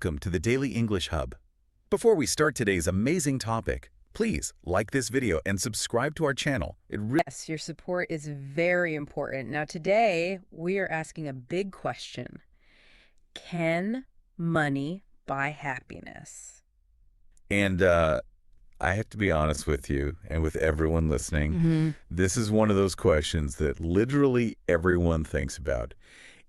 Welcome to the Daily English Hub. Before we start today's amazing topic, please like this video and subscribe to our channel. Yes, your support is very important. Now, today we are asking a big question. Can money buy happiness? And I have to be honest with you and with everyone listening. This is one of those questions that literally everyone thinks about.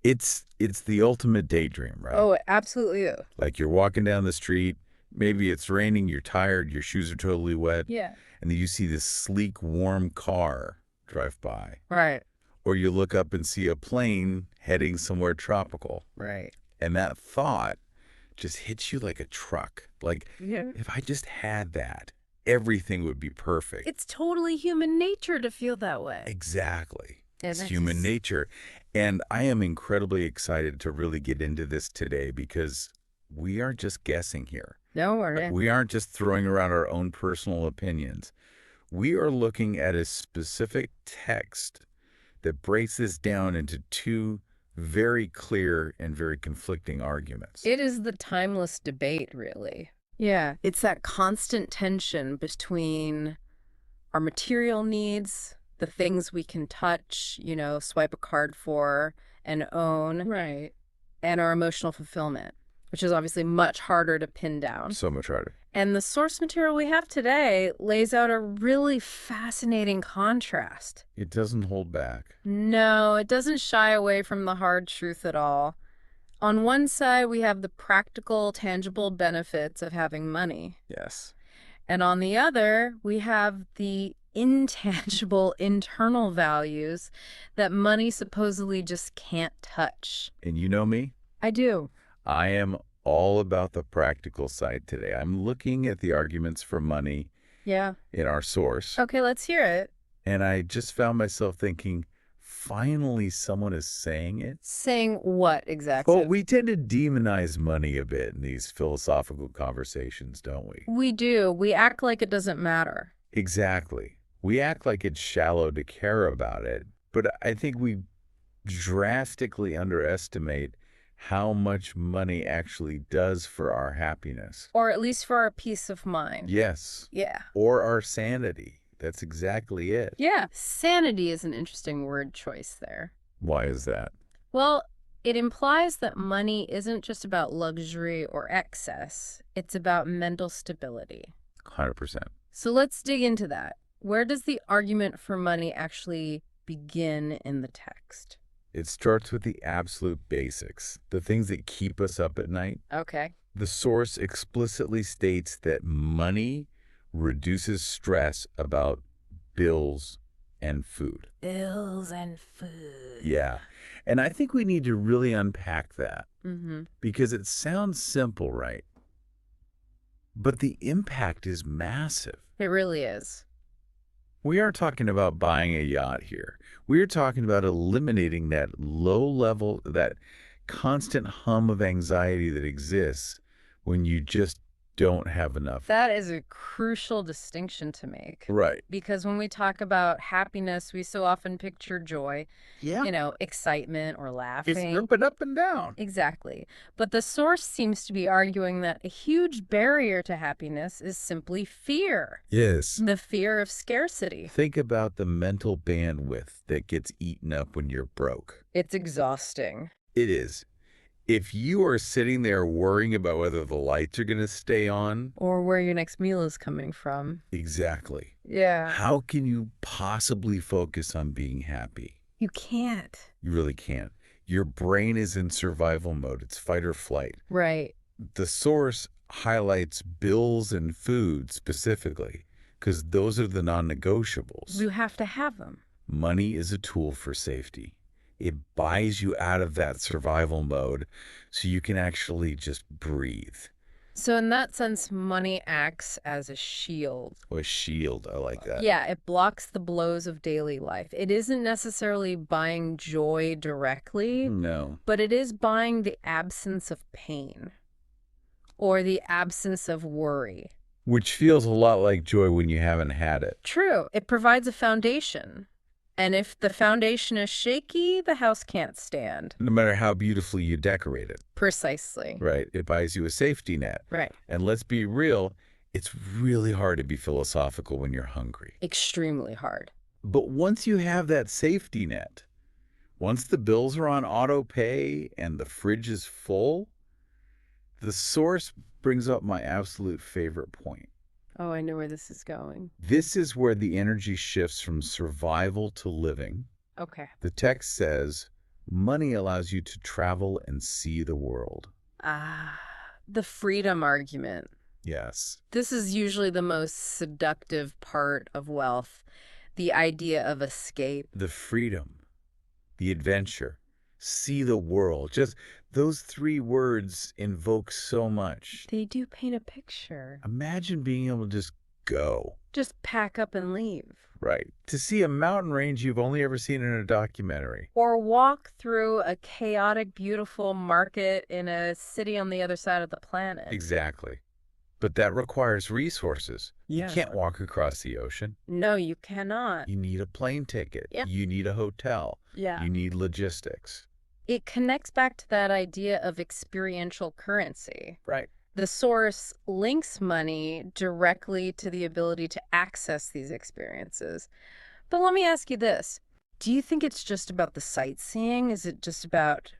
It's the ultimate daydream, right? Oh, absolutely. Like you're walking down the street, maybe it's raining, you're tired, your shoes are totally wet. Yeah. And then you see this sleek, warm car drive by. Right. Or you look up and see a plane heading somewhere tropical. Right. And that thought just hits you like a truck. Like, Yeah. if I just had that, everything would be perfect. It's totally human nature to feel that way. Exactly. And It's that's human just- nature. And I am incredibly excited to really get into this today because we aren't just guessing here. No, we're We aren't just throwing around our own personal opinions. We are looking at a specific text that breaks this down into two very clear and very conflicting arguments. It is the timeless debate, really. Yeah, it's that constant tension between our material needs, the things we can touch, swipe a card for and own, right, and our emotional fulfillment, which is obviously much harder to pin down. So much harder. And the source material we have today lays out a really fascinating contrast. It doesn't hold back. No, it doesn't shy away from the hard truth at all. On one side, we have the practical, tangible benefits of having money. Yes. And on the other, we have the intangible internal values that money supposedly just can't touch. And you know me? I do. I am all about the practical side today. I'm looking at the arguments for money Yeah. in our source. Okay, let's hear it. And I just found myself thinking, finally someone is saying it. Saying what exactly? Well, we tend to demonize money a bit in these philosophical conversations, don't we? We do. We act like it doesn't matter. Exactly. We act like it's shallow to care about it, but I think we drastically underestimate how much money actually does for our happiness. Or at least for our peace of mind. Yes. Yeah. Or our sanity. That's exactly it. Yeah. Sanity is an interesting word choice there. Why is that? Well, it implies that money isn't just about luxury or excess. It's about mental stability. 100%. So let's dig into that. Where does the argument for money actually begin in the text? It starts with the absolute basics, the things that keep us up at night. Okay. The source explicitly states that money reduces stress about bills and food. Bills and food. Yeah. And I think we need to really unpack that because it sounds simple, right? But the impact is massive. It really is. We aren't talking about buying a yacht here. We're talking about eliminating that low level, that constant hum of anxiety that exists when you just don't have enough. That is a crucial distinction to make. Right. Because when we talk about happiness, we so often picture joy, excitement or laughing. It's ripping up and down. Exactly. But the source seems to be arguing that a huge barrier to happiness is simply fear. Yes. The fear of scarcity. Think about the mental bandwidth that gets eaten up when you're broke. It's exhausting. It is. If you are sitting there worrying about whether the lights are going to stay on. Or where your next meal is coming from. Exactly. Yeah. How can you possibly focus on being happy? You can't. You really can't. Your brain is in survival mode. It's fight or flight. Right. The source highlights bills and food specifically because those are the non-negotiables. You have to have them. Money is a tool for safety. It buys you out of that survival mode so you can actually just breathe. So in that sense, money acts as a shield. Oh, a shield. I like that. Yeah, it blocks the blows of daily life. It isn't necessarily buying joy directly, No. but it is buying the absence of pain or the absence of worry. Which feels a lot like joy when you haven't had it. True. It provides a foundation. And if the foundation is shaky, the house can't stand. No matter how beautifully you decorate it, Precisely. right? It buys you a safety net. Right. And let's be real, it's really hard to be philosophical when you're hungry. Extremely hard. But once you have that safety net, once the bills are on auto pay and the fridge is full, the source brings up my absolute favorite point. Oh, I know where this is going. This is where the energy shifts from survival to living. Okay. The text says, money allows you to travel and see the world. Ah, the freedom argument. Yes. This is usually the most seductive part of wealth, the idea of escape. The freedom, the adventure, see the world. Just those three words invoke so much. They do paint a picture. Imagine being able to just go. Just pack up and leave. Right. To see a mountain range you've only ever seen in a documentary. Or walk through a chaotic, beautiful market in a city on the other side of the planet. Exactly. But that requires resources. Yes. You can't walk across the ocean. No, you cannot. You need a plane ticket. Yeah. You need a hotel. Yeah. You need logistics. It connects back to that idea of experiential currency. Right. The source links money directly to the ability to access these experiences. But let me ask you this. Do you think it's just about the sightseeing? Is it just about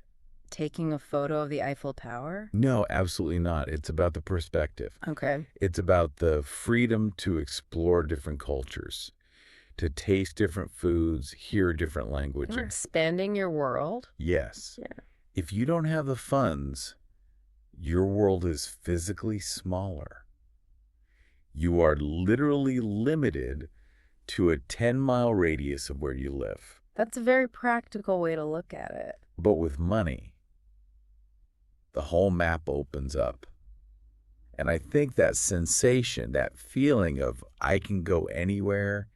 taking a photo of the Eiffel Tower? No, absolutely not. It's about the perspective. Okay. It's about the freedom to explore different cultures, to taste different foods, hear different languages. You're expanding your world. Yes. Yeah. If you don't have the funds, your world is physically smaller. You are literally limited to a 10-mile radius of where you live. That's a very practical way to look at it. But with money, the whole map opens up. And I think that sensation, that feeling of I can go anywhere,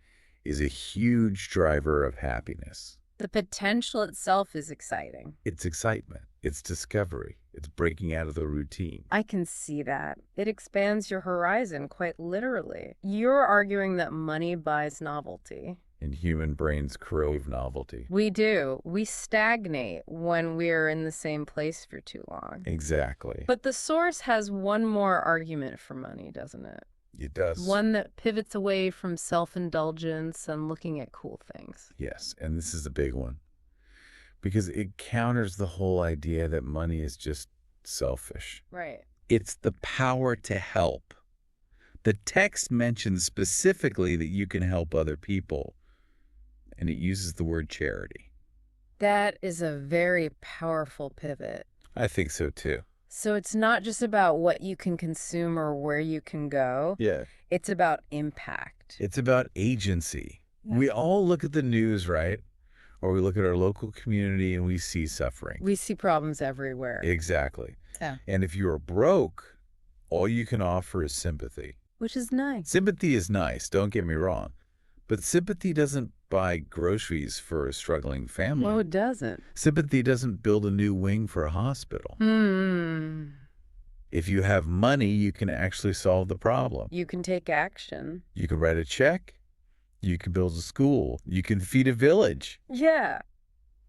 is a huge driver of happiness. The potential itself is exciting. It's excitement. It's discovery. It's breaking out of the routine. I can see that. It expands your horizon, quite literally. You're arguing that money buys novelty. And human brains crave novelty. We do. We stagnate when we're in the same place for too long. Exactly. But the source has one more argument for money, doesn't it? It does. One that pivots away from self-indulgence and looking at cool things. Yes, and this is a big one. Because it counters the whole idea that money is just selfish. Right. It's the power to help. The text mentions specifically that you can help other people, and it uses the word charity. That is a very powerful pivot. I think so too. So it's not just about what you can consume or where you can go. Yeah. It's about impact. It's about agency. We all look at the news, right? Or we look at our local community and we see suffering. We see problems everywhere. Exactly. Yeah. And if you're broke, all you can offer is sympathy. Which is nice. Sympathy is nice, don't get me wrong. But sympathy doesn't buy groceries for a struggling family. No, it doesn't. Sympathy doesn't build a new wing for a hospital. If you have money, you can actually solve the problem. You can take action. You can write a check. You can build a school. You can feed a village. Yeah.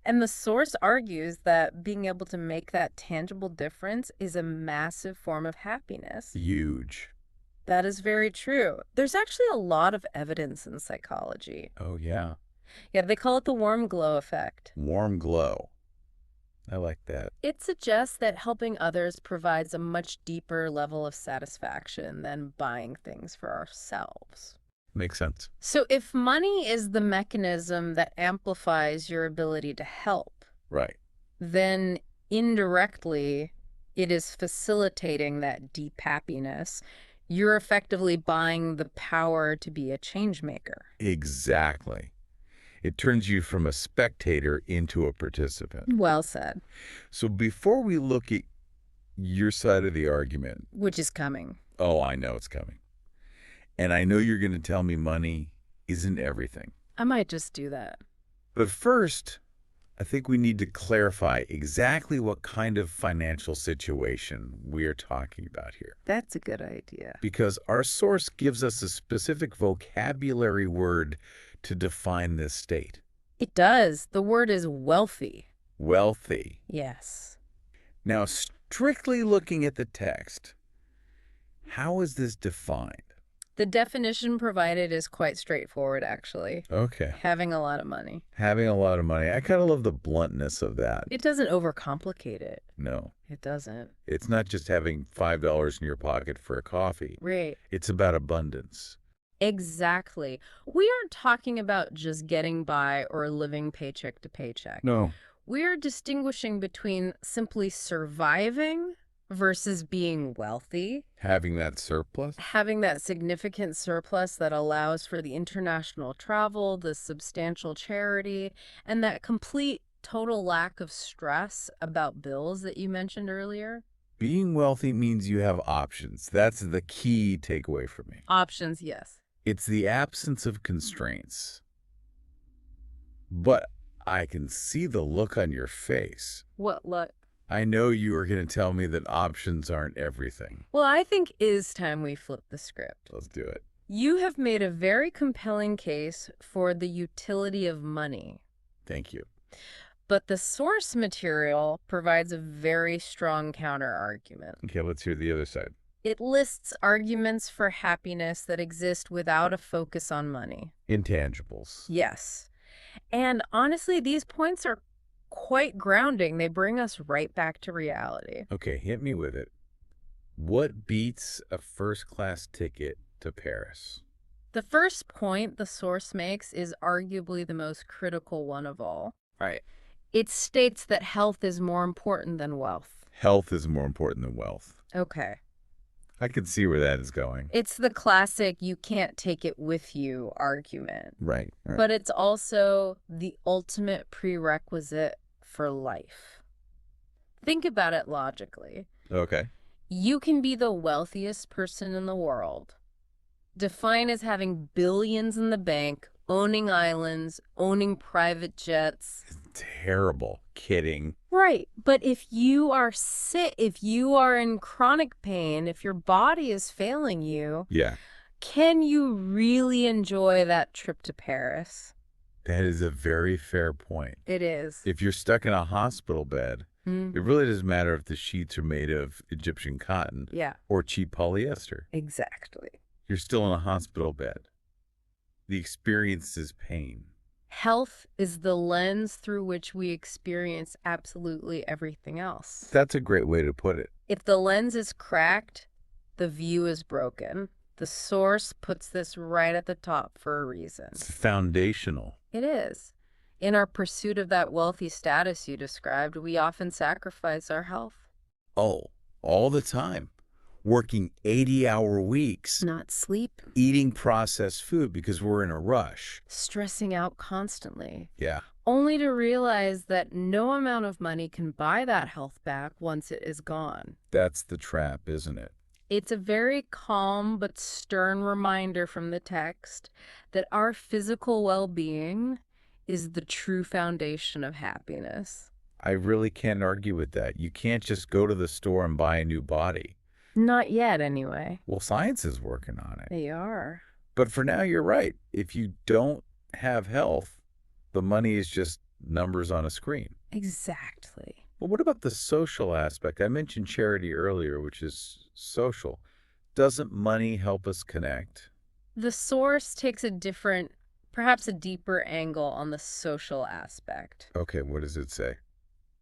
And the source argues that being able to make that tangible difference is a massive form of happiness. Huge. That is very true. There's actually a lot of evidence in psychology. Oh, yeah. Yeah, they call it the warm glow effect. Warm glow. I like that. It suggests that helping others provides a much deeper level of satisfaction than buying things for ourselves. Makes sense. So if money is the mechanism that amplifies your ability to help, Right. then indirectly it is facilitating that deep happiness. You're effectively buying the power to be a change maker. Exactly. It turns you from a spectator into a participant. Well said. So before we look at your side of the argument, Which is coming. oh, I know it's coming. And I know you're going to tell me money isn't everything. I might just do that. But first, I think we need to clarify exactly what kind of financial situation we're talking about here. That's a good idea. Because our source gives us a specific vocabulary word to define this state. It does. The word is wealthy. Wealthy. Yes. Now, strictly looking at the text, how is this defined? The definition provided is quite straightforward, actually. Okay. Having a lot of money. Having a lot of money. I kind of love the bluntness of that. It doesn't overcomplicate it. No. It doesn't. It's not just having $5 in your pocket for a coffee. Right. It's about abundance. Exactly. We aren't talking about just getting by or living paycheck to paycheck. No. We're distinguishing between simply surviving versus being wealthy, Having that surplus? having that significant surplus that allows for the international travel, the substantial charity, and that complete total lack of stress about bills that you mentioned earlier. Being wealthy means you have options. That's the key takeaway for me. Options, yes. It's the absence of constraints. But I can see the look on your face. What look? I know you are going to tell me that options aren't everything. Well, I think it is time we flip the script. Let's do it. You have made a very compelling case for the utility of money, Thank you. but the source material provides a very strong counter-argument. Okay, let's hear the other side. It lists arguments for happiness that exist without a focus on money. Intangibles. Yes. And honestly, these points are quite grounding. They bring us right back to reality. Okay, hit me with it. What beats a first-class ticket to Paris? The first point the source makes is arguably the most critical one of all. Right. It states that health is more important than wealth. Health is more important than wealth. Okay. I can see where that is going. It's the classic you can't take it with you argument. Right. But it's also the ultimate prerequisite for life. Think about it logically. Okay. You can be the wealthiest person in the world, defined as having billions in the bank, owning islands, owning private jets. Terrible. Kidding. Right. But if you are sick, if you are in chronic pain, if your body is failing you, Yeah. can you really enjoy that trip to Paris? That is a very fair point. It is. If you're stuck in a hospital bed, it really doesn't matter if the sheets are made of Egyptian cotton Yeah, or cheap polyester. exactly. You're still in a hospital bed. The experience is pain. Health is the lens through which we experience absolutely everything else. That's a great way to put it. If the lens is cracked, the view is broken. The source puts this right at the top for a reason. It's foundational. It is. In our pursuit of that wealthy status you described, we often sacrifice our health. Oh, all the time. Working 80-hour weeks. Not sleep. Eating processed food because we're in a rush. Stressing out constantly. Yeah. Only to realize that no amount of money can buy that health back once it is gone. That's the trap, isn't it? It's a very calm but stern reminder from the text that our physical well-being is the true foundation of happiness. I really can't argue with that. You can't just go to the store and buy a new body. Not yet, anyway. Well, science is working on it. They are. But for now, you're right. If you don't have health, the money is just numbers on a screen. Exactly. Well, what about the social aspect? I mentioned charity earlier, which is social. Doesn't money help us connect? The source takes a different, perhaps a deeper angle on the social aspect. Okay, what does it say?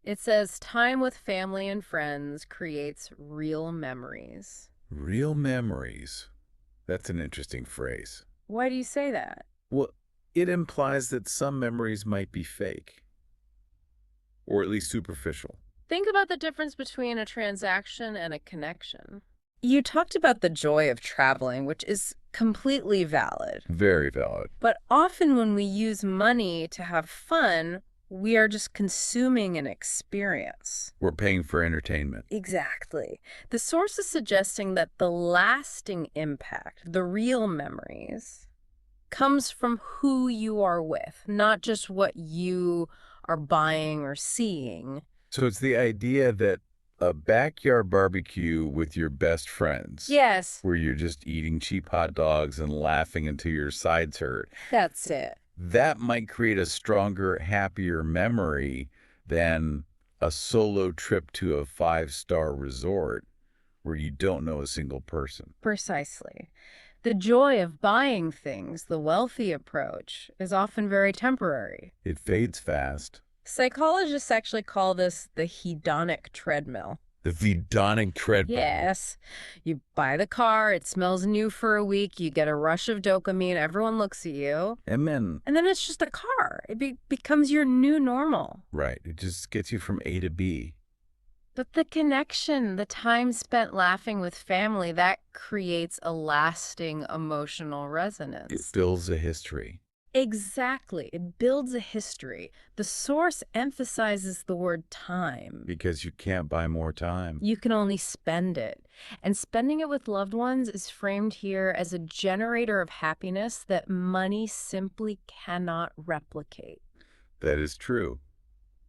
It says time with family and friends creates real memories. Real memories. That's an interesting phrase. Why do you say that? Well, it implies that some memories might be fake, or at least superficial. Think about the difference between a transaction and a connection. You talked about the joy of traveling, which is completely valid. Very valid. But often when we use money to have fun, we are just consuming an experience. We're paying for entertainment. Exactly. The source is suggesting that the lasting impact, the real memories, comes from who you are with, not just what you are buying or seeing. So it's the idea that a backyard barbecue with your best friends. Yes, Where you're just eating cheap hot dogs and laughing until your sides hurt. that's it. that might create a stronger, happier memory than a solo trip to a five-star resort where you don't know a single person. Precisely. The joy of buying things, the wealthy approach, is often very temporary. It fades fast. Psychologists actually call this the hedonic treadmill. The hedonic treadmill. Yes. You buy the car, it smells new for a week, you get a rush of dopamine, everyone looks at you. And then, And then it's just a car. It becomes your new normal. right, it just gets you from A to B. But the connection, the time spent laughing with family, that creates a lasting emotional It resonance. builds a history. Exactly. It builds a history. The source emphasizes the word time. Because you can't buy more time. You can only spend it. And spending it with loved ones is framed here as a generator of happiness that money simply cannot replicate. That is true.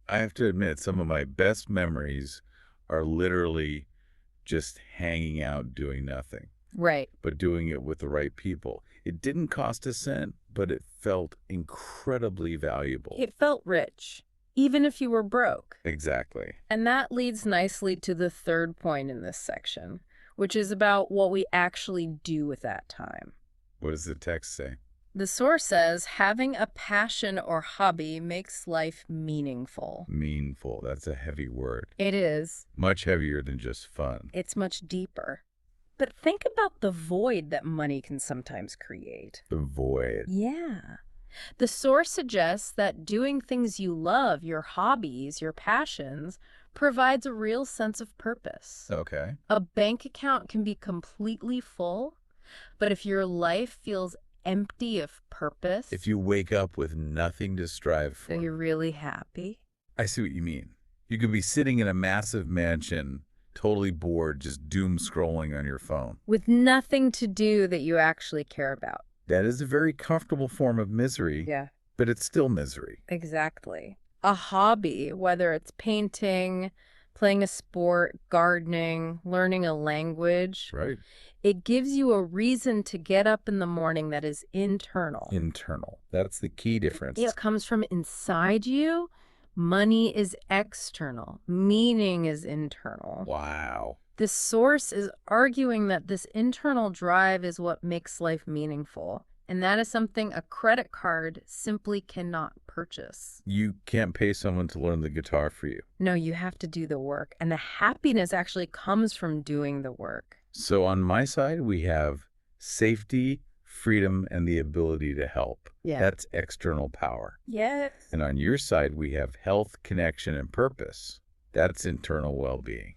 I have to admit, some of my best memories are literally just hanging out doing nothing, Right. but doing it with the right people. It didn't cost a cent, but it felt incredibly valuable. It felt rich, even if you were broke. Exactly. And that leads nicely to the third point in this section, which is about what we actually do with that time. What does the text say? The source says having a passion or hobby makes life meaningful. Meaningful. That's a heavy word. It is. Much heavier than just fun. It's much deeper. But think about the void that money can sometimes create. The void. Yeah. The source suggests that doing things you love, your hobbies, your passions, provides a real sense of purpose. Okay. A bank account can be completely full, but if your life feels empty of purpose, If you wake up with nothing to strive so for. you're really happy. I see what you mean. You could be sitting in a massive mansion, totally bored, just doom scrolling on your phone. With nothing to do that you actually care about. That is a very comfortable form of misery, Yeah, but it's still misery. exactly. A hobby, whether it's painting, playing a sport, gardening, learning a language, Right. it gives you a reason to get up in the morning that is internal. Internal. That's the key difference. It comes from inside you. Money is external. Meaning is internal. Wow. The source is arguing that this internal drive is what makes life meaningful. And that is something a credit card simply cannot purchase. You can't pay someone to learn the guitar for you. No, you have to do the work. And the happiness actually comes from doing the work. So on my side, we have safety, freedom, and the ability to help. Yeah. That's external power. Yes. And on your side, we have health, connection, and purpose. That's internal well-being.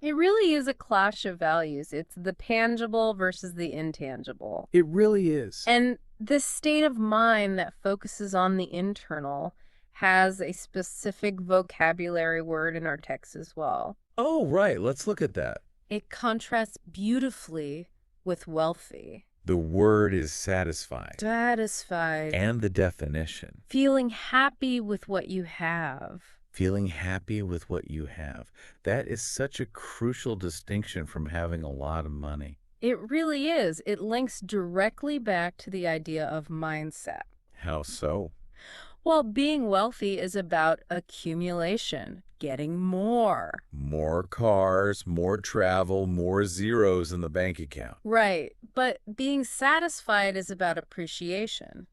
It really is a clash of values. It's the tangible versus the intangible. It really is. And this state of mind that focuses on the internal has a specific vocabulary word in our text as well. Oh, right. Let's look at that. It contrasts beautifully with wealthy. The word is satisfied. Satisfied. And the definition. Feeling happy with what you have. Feeling happy with what you have. That is such a crucial distinction from having a lot of money. It really is. It links directly back to the idea of mindset. How so? Well, being wealthy is about accumulation, getting more. More cars, more travel, more zeros in the bank account. Right. But being satisfied is about appreciation,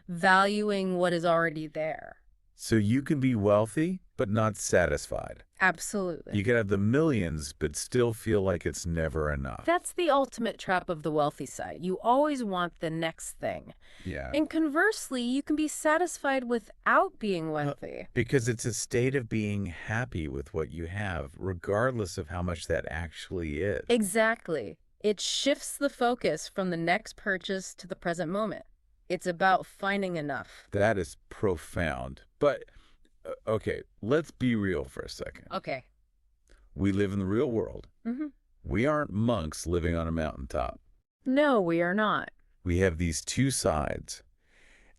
valuing what is already there. So you can be wealthy, but not satisfied. Absolutely. You can have the millions, but still feel like it's never enough. That's the ultimate trap of the wealthy side. You always want the next thing. Yeah. And conversely, you can be satisfied without being wealthy. Because it's a state of being happy with what you have, regardless of how much that actually is. Exactly. It shifts the focus from the next purchase to the present moment. It's about finding enough. That is profound. But, okay, let's be real for a second. Okay. We live in the real world. Mm-hmm. We aren't monks living on a mountaintop. No, we are not. We have these two sides.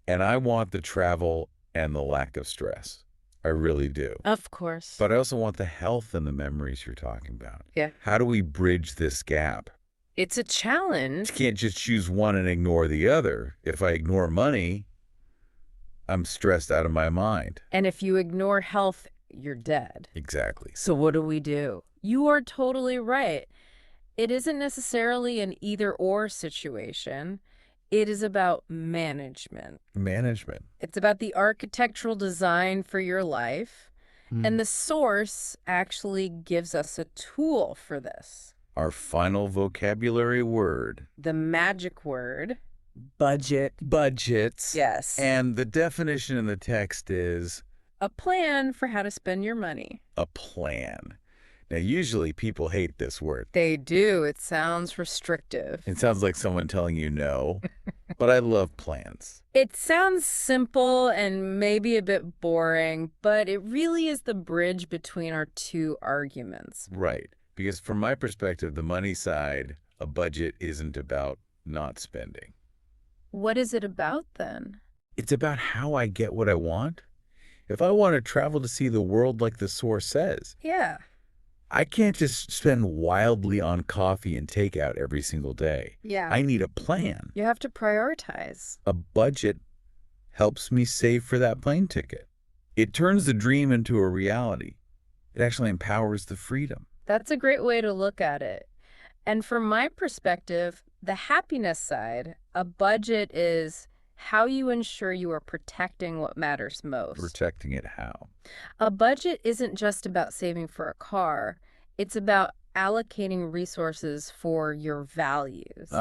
And I want the travel and the lack of stress. I really do. Of course. But I also want the health and the memories you're talking about. Yeah. How do we bridge this gap? It's a challenge. You can't just choose one and ignore the other. If I ignore money, I'm stressed out of my mind. And if you ignore health, you're dead. Exactly. So what do? You are totally right. It isn't necessarily an either-or situation. It is about management. Management. It's about the architectural design for your life. And the source actually gives us a tool for this. Our final vocabulary word. The magic word. Budget. Budgets. Yes. And the definition in the text is A plan for how to spend your money. a plan. Now, usually people hate this word. They do. It sounds restrictive. It sounds like someone telling you no, but I love plans. It sounds simple and maybe a bit boring, but it really is the bridge between our two arguments. Right. Because from my perspective, the money side, a budget isn't about not spending. What is it about then? It's about how I get what I want. If I want to travel to see the world like the source says, Yeah. I can't just spend wildly on coffee and takeout every single day. Yeah. I need a plan. You have to prioritize. A budget helps me save for that plane ticket. It turns the dream into a reality. It actually empowers the freedom. That's a great way to look at it. And from my perspective, the happiness side, a budget is how you ensure you are protecting what matters most. Protecting it how? A budget isn't just about saving for a car. It's about allocating resources for your values.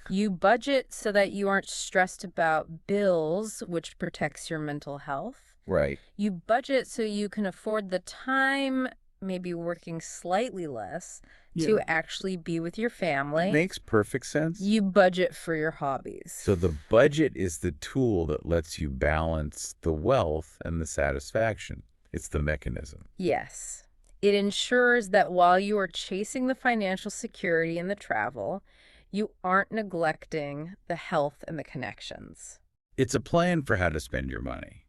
You budget so that you aren't stressed about bills, which protects your mental health. Right. You budget so you can afford the time, maybe working slightly less, to actually be with your family. Makes perfect sense. You budget for your hobbies. So the budget is the tool that lets you balance the wealth and the satisfaction. It's the mechanism. Yes. It ensures that while you are chasing the financial security and the travel, you aren't neglecting the health and the connections. It's a plan for how to spend your money.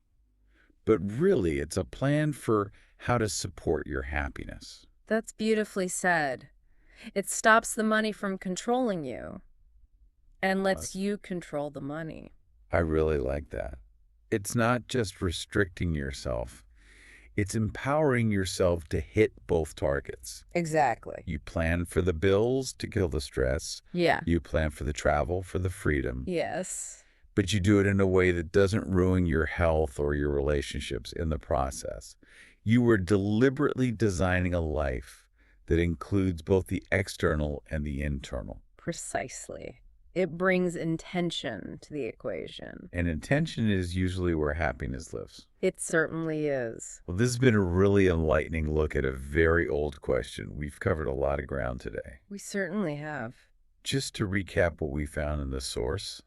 But really, it's a plan for how to support your happiness. That's beautifully said. It stops the money from controlling you and lets you control the money. I really like that. It's not just restricting yourself. It's empowering yourself to hit both targets. Exactly. You plan for the bills to kill the stress. Yeah. You plan for the travel for the freedom. Yes. But you do it in a way that doesn't ruin your health or your relationships in the process. You are deliberately designing a life that includes both the external and the internal. Precisely. It brings intention to the equation. And intention is usually where happiness lives. It certainly is. Well, this has been a really enlightening look at a very old question. We've covered a lot of ground today. We certainly have. Just to recap what we found in the source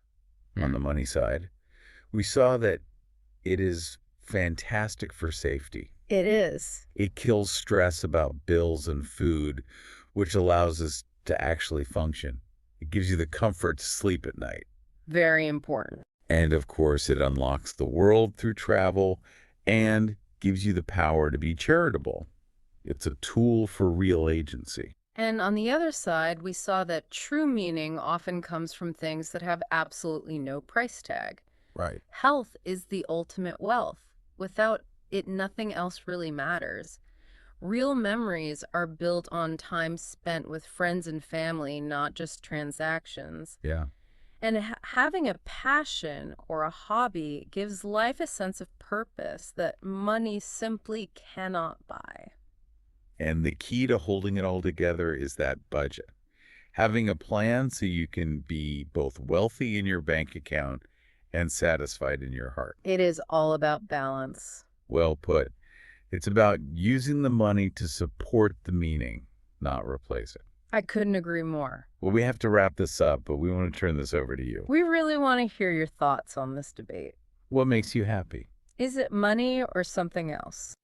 on the money side, we saw that it is fantastic for safety. It is. It kills stress about bills and food, which allows us to actually function. It gives you the comfort to sleep at night. Very important. And of course, it unlocks the world through travel and gives you the power to be charitable. It's a tool for real agency. And on the other side, we saw that true meaning often comes from things that have absolutely no price tag. Right. Health is the ultimate wealth. Without it, nothing else really matters. Real memories are built on time spent with friends and family, not just transactions. Yeah. And having a passion or a hobby gives life a sense of purpose that money simply cannot buy. And the key to holding it all together is that budget. Having a plan so you can be both wealthy in your bank account and satisfied in your heart. It is all about balance. Well put. It's about using the money to support the meaning, not replace it. I couldn't agree more. Well, we have to wrap this up, but we want to turn this over to you. We really want to hear your thoughts on this debate. What makes you happy? Is it money or something else?